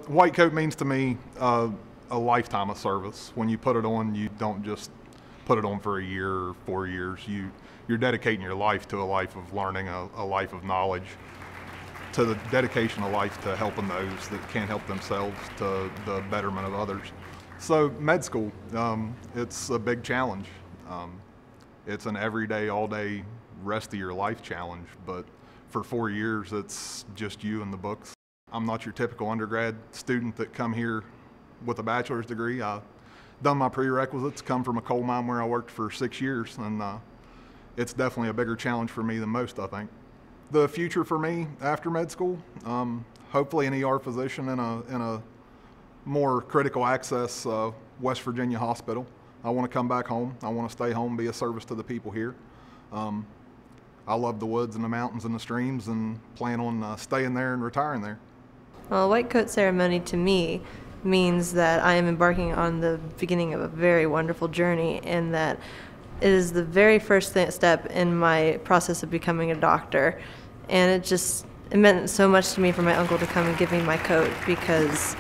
white coat means to me a lifetime of service. When you put it on, you don't just put it on for a year or 4 years. You're dedicating your life to a life of learning, a life of knowledge, to the dedication of life to helping those that can't help themselves, to the betterment of others. So med school, it's a big challenge. It's an everyday, all day, rest of your life challenge, but for 4 years, it's just you and the books. I'm not your typical undergrad student that come here with a bachelor's degree. I've done my prerequisites, come from a coal mine where I worked for 6 years, and it's definitely a bigger challenge for me than most, I think. The future for me after med school, hopefully an ER physician in a more critical access West Virginia hospital. I want to come back home. I want to stay home, be a service to the people here. I love the woods and the mountains and the streams and plan on staying there and retiring there. Well, white coat ceremony to me means that I am embarking on the beginning of a very wonderful journey, and that it is the very first step in my process of becoming a doctor. And it meant so much to me for my uncle to come and give me my coat, because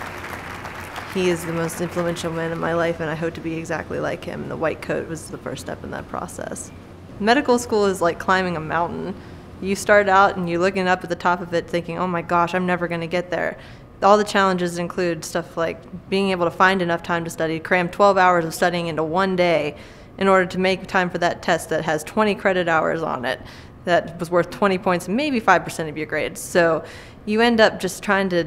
he is the most influential man in my life, and I hope to be exactly like him. The white coat was the first step in that process. Medical school is like climbing a mountain. You start out and you're looking up at the top of it thinking, oh my gosh, I'm never going to get there. All the challenges include stuff like being able to find enough time to study, cram 12 hours of studying into one day in order to make time for that test that has 20 credit hours on it that was worth 20 points and maybe 5% of your grades. So you end up just trying to,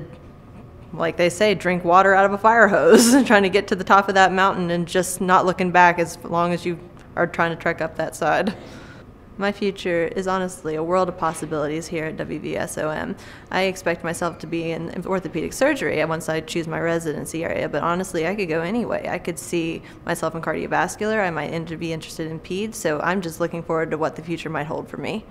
like they say, drink water out of a fire hose, trying to get to the top of that mountain and just not looking back as long as you are trying to trek up that side. My future is honestly a world of possibilities here at WVSOM. I expect myself to be in orthopedic surgery once I choose my residency area, but honestly, I could go anyway. I could see myself in cardiovascular. I might be interested in peds, so I'm just looking forward to what the future might hold for me.